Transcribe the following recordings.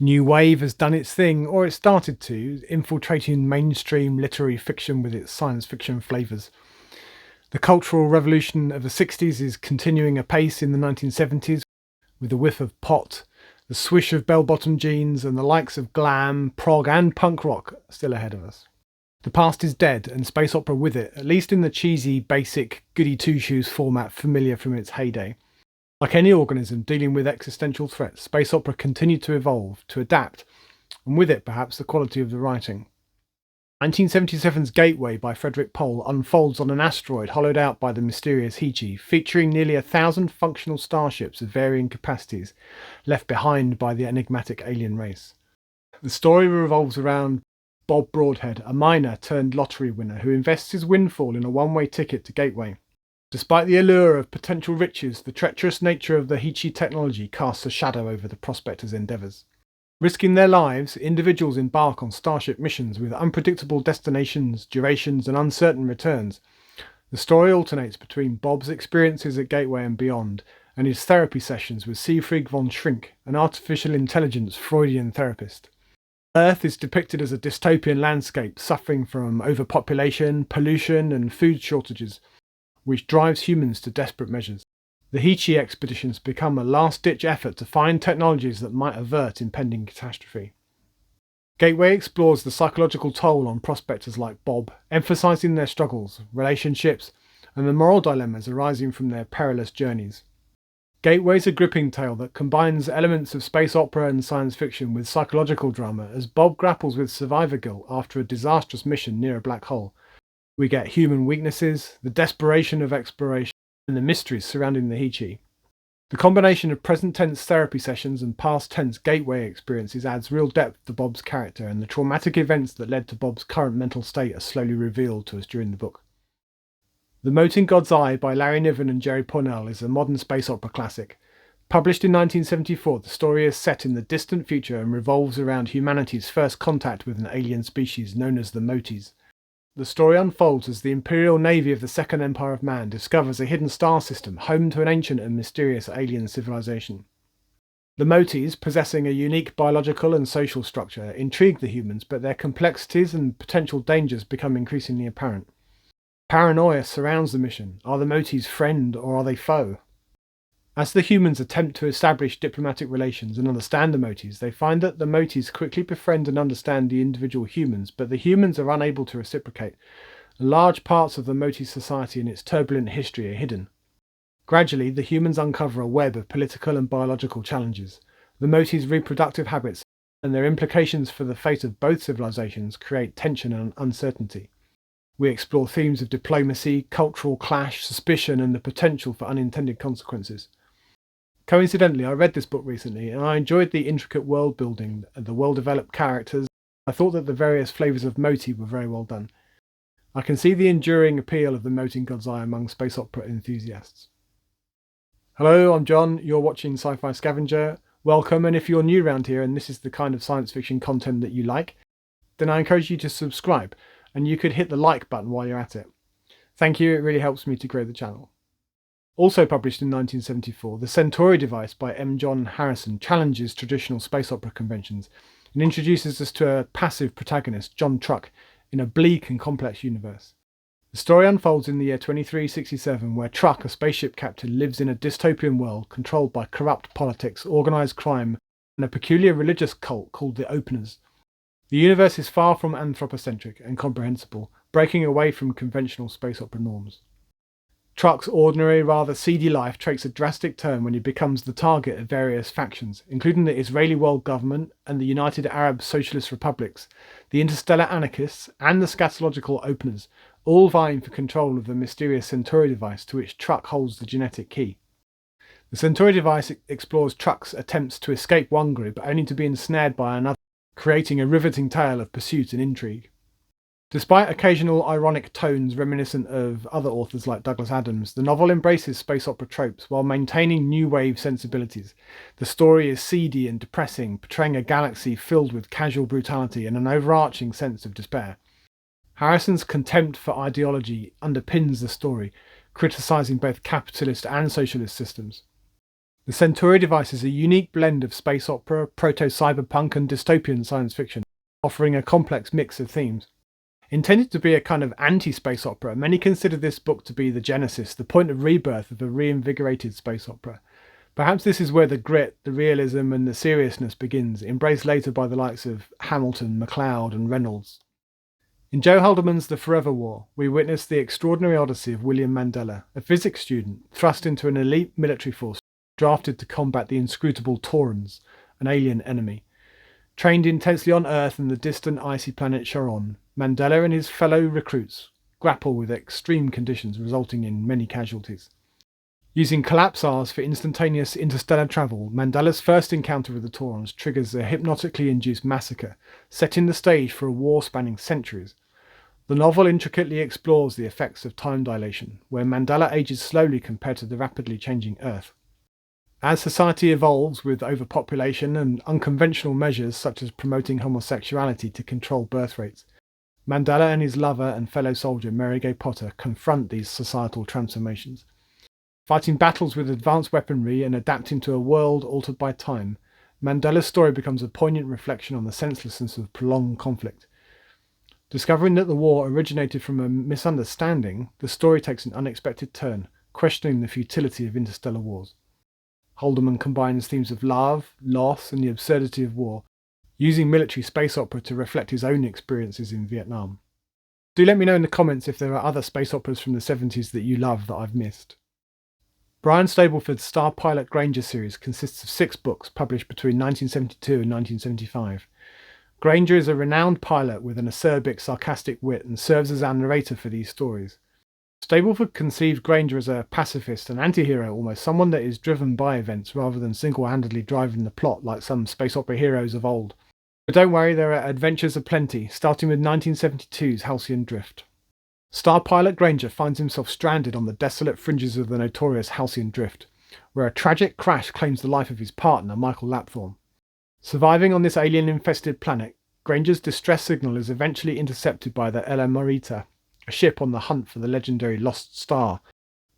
New Wave has done its thing, or it started to, infiltrating mainstream literary fiction with its science fiction flavours. The cultural revolution of the 60s is continuing apace in the 1970s, with the whiff of pot, the swish of bell-bottom jeans, and the likes of glam, prog and punk rock still ahead of us. The past is dead, and space opera with it, at least in the cheesy, basic, goody two-shoes format familiar from its heyday. Like any organism dealing with existential threats, space opera continued to evolve, to adapt, and with it perhaps the quality of the writing. 1977's Gateway by Pohl unfolds on an asteroid hollowed out by the mysterious Hichi, featuring nearly 1,000 functional starships of varying capacities, left behind by the enigmatic alien race. The story revolves around Bob Broadhead, a miner turned lottery winner who invests his windfall in a one-way ticket to Gateway. Despite the allure of potential riches, the treacherous nature of the Hichi technology casts a shadow over the prospectors' endeavours. Risking their lives, individuals embark on starship missions with unpredictable destinations, durations, and uncertain returns. The story alternates between Bob's experiences at Gateway and beyond, and his therapy sessions with Siegfried von Schrink, an artificial intelligence Freudian therapist. Earth is depicted as a dystopian landscape suffering from overpopulation, pollution, and food shortages, which drives humans to desperate measures. The Hichi expeditions become a last-ditch effort to find technologies that might avert impending catastrophe. Gateway explores the psychological toll on prospectors like Bob, emphasising their struggles, relationships, and the moral dilemmas arising from their perilous journeys. Gateway's a gripping tale that combines elements of space opera and science fiction with psychological drama as Bob grapples with survivor guilt after a disastrous mission near a black hole. We get human weaknesses, the desperation of exploration, and the mysteries surrounding the Hichi. The combination of present tense therapy sessions and past tense Gateway experiences adds real depth to Bob's character, and the traumatic events that led to Bob's current mental state are slowly revealed to us during the book. The Mote in God's Eye by Larry Niven and Jerry Pournelle is a modern space opera classic. Published in 1974, the story is set in the distant future and revolves around humanity's first contact with an alien species known as the Motes. The story unfolds as the Imperial Navy of the Second Empire of Man discovers a hidden star system home to an ancient and mysterious alien civilization. The Motes, possessing a unique biological and social structure, intrigue the humans, but their complexities and potential dangers become increasingly apparent. Paranoia surrounds the mission. Are the Motes friend or are they foe? As the humans attempt to establish diplomatic relations and understand the Motes, they find that the Motes quickly befriend and understand the individual humans, but the humans are unable to reciprocate. Large parts of the Mote society and its turbulent history are hidden. Gradually, the humans uncover a web of political and biological challenges. The Motes' reproductive habits and their implications for the fate of both civilizations create tension and uncertainty. We explore themes of diplomacy, cultural clash, suspicion, and the potential for unintended consequences. Coincidentally, I read this book recently and I enjoyed the intricate world building and the well-developed characters. I thought that the various flavours of Mote were very well done. I can see the enduring appeal of the Mote in God's Eye among space opera enthusiasts. Hello, I'm John, you're watching SciFiScavenger. Welcome, and if you're new around here and this is the kind of science fiction content that you like, then I encourage you to subscribe, and you could hit the like button while you're at it. Thank you, it really helps me to grow the channel. Also published in 1974, the Centauri device by M. John Harrison challenges traditional space opera conventions and introduces us to a passive protagonist, John Truck, in a bleak and complex universe. The story unfolds in the year 2367, where Truck, a spaceship captain, lives in a dystopian world controlled by corrupt politics, organised crime, and a peculiar religious cult called the Openers. The universe is far from anthropocentric and comprehensible, breaking away from conventional space opera norms. Truck's ordinary, rather seedy life takes a drastic turn when he becomes the target of various factions, including the Israeli world government and the United Arab Socialist Republics, the interstellar anarchists, and the scatological Openers, all vying for control of the mysterious Centauri device to which Truck holds the genetic key. The Centauri device explores Truck's attempts to escape one group, only to be ensnared by another, creating a riveting tale of pursuit and intrigue. Despite occasional ironic tones reminiscent of other authors like Douglas Adams, the novel embraces space opera tropes while maintaining new wave sensibilities. The story is seedy and depressing, portraying a galaxy filled with casual brutality and an overarching sense of despair. Harrison's contempt for ideology underpins the story, criticising both capitalist and socialist systems. The Centauri device is a unique blend of space opera, proto-cyberpunk and dystopian science fiction, offering a complex mix of themes. Intended to be a kind of anti-space opera, many consider this book to be the genesis, the point of rebirth of a reinvigorated space opera. Perhaps this is where the grit, the realism and the seriousness begins, embraced later by the likes of Hamilton, MacLeod and Reynolds. In Joe Haldeman's The Forever War, we witness the extraordinary odyssey of William Mandela, a physics student thrust into an elite military force drafted to combat the inscrutable Taurans, an alien enemy. Trained intensely on Earth and the distant icy planet Charon, Mandela and his fellow recruits grapple with extreme conditions resulting in many casualties. Using collapsars for instantaneous interstellar travel, Mandela's first encounter with the Taurans triggers a hypnotically induced massacre, setting the stage for a war spanning centuries. The novel intricately explores the effects of time dilation, where Mandela ages slowly compared to the rapidly changing Earth. As society evolves with overpopulation and unconventional measures such as promoting homosexuality to control birth rates, Mandela and his lover and fellow soldier Mary Gay Potter confront these societal transformations. Fighting battles with advanced weaponry and adapting to a world altered by time, Mandela's story becomes a poignant reflection on the senselessness of prolonged conflict. Discovering that the war originated from a misunderstanding, the story takes an unexpected turn, questioning the futility of interstellar wars. Haldeman combines themes of love, loss, and the absurdity of war, using military space opera to reflect his own experiences in Vietnam. Do let me know in the comments if there are other space operas from the 70s that you love that I've missed. Brian Stableford's Star Pilot Grainger series consists of 6 books published between 1972 and 1975. Grainger is a renowned pilot with an acerbic, sarcastic wit and serves as our narrator for these stories. Stableford conceived Grainger as a pacifist, an anti-hero almost, someone that is driven by events rather than single-handedly driving the plot like some space opera heroes of old. But don't worry, there are adventures aplenty, starting with 1972's Halcyon Drift. Star Pilot Grainger finds himself stranded on the desolate fringes of the notorious Halcyon Drift, where a tragic crash claims the life of his partner, Michael Lapthorne. Surviving on this alien-infested planet, Grainger's distress signal is eventually intercepted by the Ella Morita, a ship on the hunt for the legendary Lost Star,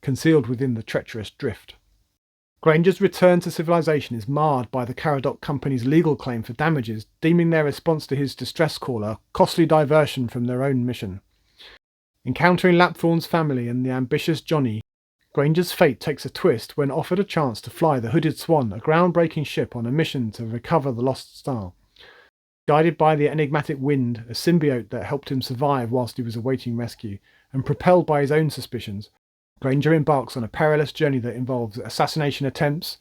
concealed within the treacherous drift. Grainger's return to civilization is marred by the Caradoc Company's legal claim for damages, deeming their response to his distress call a costly diversion from their own mission. Encountering Lapthorne's family and the ambitious Johnny, Grainger's fate takes a twist when offered a chance to fly the Hooded Swan, a groundbreaking ship on a mission to recover the Lost Star. Guided by the enigmatic Wind, a symbiote that helped him survive whilst he was awaiting rescue, and propelled by his own suspicions, Grainger embarks on a perilous journey that involves assassination attempts,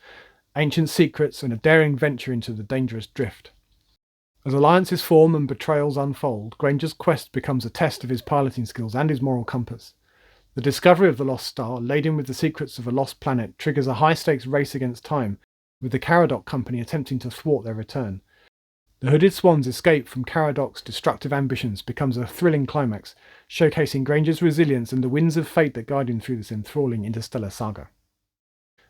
ancient secrets, and a daring venture into the dangerous drift. As alliances form and betrayals unfold, Grainger's quest becomes a test of his piloting skills and his moral compass. The discovery of the Lost Star, laden with the secrets of a lost planet, triggers a high-stakes race against time, with the Caradoc Company attempting to thwart their return. The Hooded Swan's escape from Caradoc's destructive ambitions becomes a thrilling climax, showcasing Grainger's resilience and the winds of fate that guide him through this enthralling interstellar saga.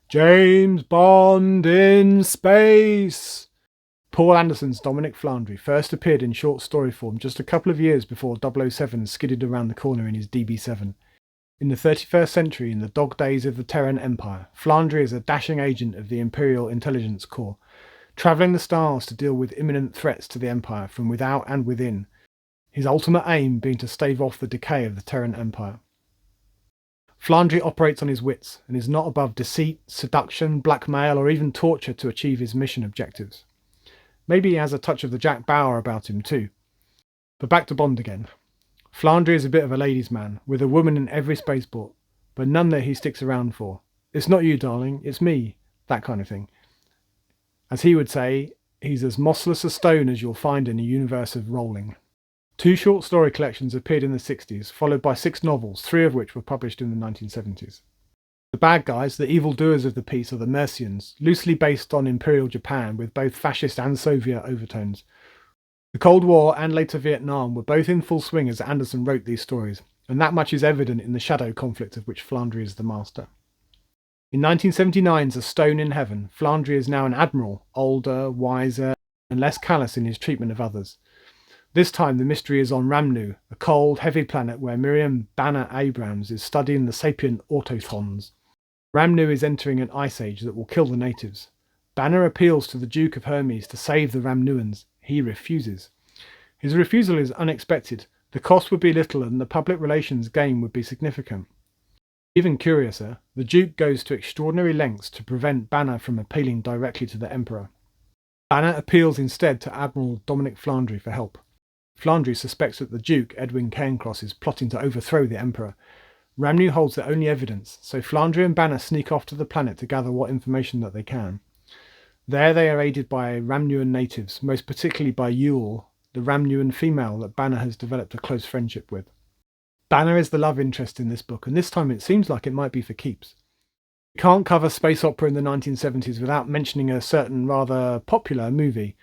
James Bond in space! Paul Anderson's Dominic Flandry first appeared in short story form just a couple of years before 007 skidded around the corner in his DB7. In the 31st century, in the dog days of the Terran Empire, Flandry is a dashing agent of the Imperial Intelligence Corps, travelling the stars to deal with imminent threats to the Empire from without and within, his ultimate aim being to stave off the decay of the Terran Empire. Flandry operates on his wits and is not above deceit, seduction, blackmail or even torture to achieve his mission objectives. Maybe he has a touch of the Jack Bauer about him too. But back to Bond again. Flandry is a bit of a ladies' man, with a woman in every spaceport, but none that he sticks around for. It's not you, darling, it's me, that kind of thing. As he would say, he's as mossless a stone as you'll find in a universe of rolling. 2 short story collections appeared in the 60s, followed by 6 novels, 3 of which were published in the 1970s. The bad guys, the evildoers of the piece, are the Mercians, loosely based on Imperial Japan with both fascist and Soviet overtones. The Cold War and later Vietnam were both in full swing as Anderson wrote these stories, and that much is evident in the shadow conflict of which Flandry is the master. In 1979's A Stone in Heaven, Flandry is now an admiral, older, wiser, and less callous in his treatment of others. This time the mystery is on Ramnu, a cold, heavy planet where Miriam Banner Abrams is studying the sapient autothons. Ramnu is entering an ice age that will kill the natives. Banner appeals to the Duke of Hermes to save the Ramnuans. He refuses. His refusal is unexpected. The cost would be little and the public relations gain would be significant. Even curiouser, the Duke goes to extraordinary lengths to prevent Banner from appealing directly to the Emperor. Banner appeals instead to Admiral Dominic Flandry for help. Flandry suspects that the Duke, Edwin Cairncross, is plotting to overthrow the Emperor. Ramnu holds the only evidence, so Flandry and Banner sneak off to the planet to gather what information that they can. There they are aided by Ramnuan natives, most particularly by Yule, the Ramnuan female that Banner has developed a close friendship with. Banner is the love interest in this book, and this time it seems like it might be for keeps. We can't cover space opera in the 1970s without mentioning a certain rather popular movie.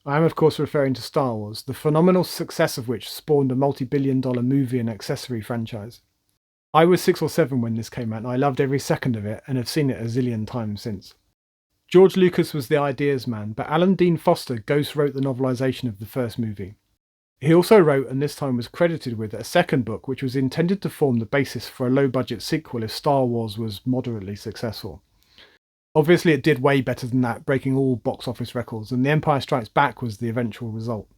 I am of course referring to Star Wars, the phenomenal success of which spawned a multi-billion-dollar movie and accessory franchise. I was 6 or 7 when this came out, and I loved every second of it and have seen it a zillion times since. George Lucas was the ideas man, but Alan Dean Foster ghost wrote the novelisation of the first movie. He also wrote, and this time was credited with, a second book which was intended to form the basis for a low-budget sequel if Star Wars was moderately successful. Obviously it did way better than that, breaking all box office records, and The Empire Strikes Back was the eventual result.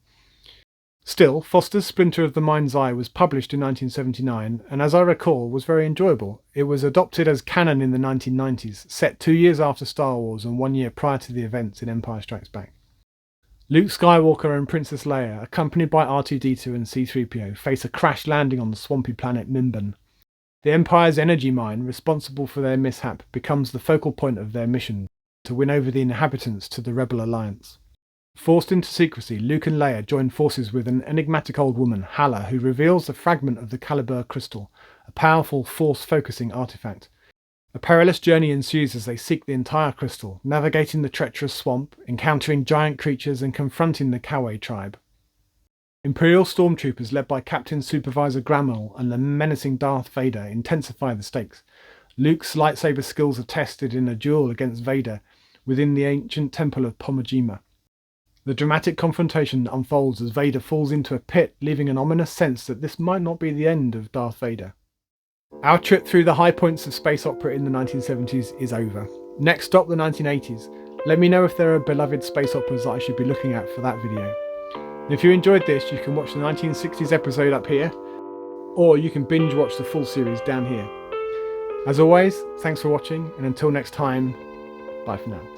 Still, Foster's Splinter of the Mind's Eye was published in 1979, and as I recall, was very enjoyable. It was adopted as canon in the 1990s, set 2 years after Star Wars and 1 year prior to the events in Empire Strikes Back. Luke Skywalker and Princess Leia, accompanied by R2-D2 and C-3PO, face a crash landing on the swampy planet Niven. The Empire's energy mine, responsible for their mishap, becomes the focal point of their mission, to win over the inhabitants to the Rebel Alliance. Forced into secrecy, Luke and Leia join forces with an enigmatic old woman, Hala, who reveals a fragment of the Caliber crystal, a powerful force-focusing artifact. A perilous journey ensues as they seek the entire crystal, navigating the treacherous swamp, encountering giant creatures and confronting the Kawe tribe. Imperial stormtroopers led by Captain Supervisor Grammel and the menacing Darth Vader intensify the stakes. Luke's lightsaber skills are tested in a duel against Vader within the ancient temple of Pomajima. The dramatic confrontation unfolds as Vader falls into a pit, leaving an ominous sense that this might not be the end of Darth Vader. Our trip through the high points of space opera in the 1970s is over. Next stop, the 1980s. Let me know if there are beloved space operas that I should be looking at for that video. And if you enjoyed this, you can watch the 1960s episode up here, or you can binge watch the full series down here. As always, thanks for watching, and until next time, bye for now.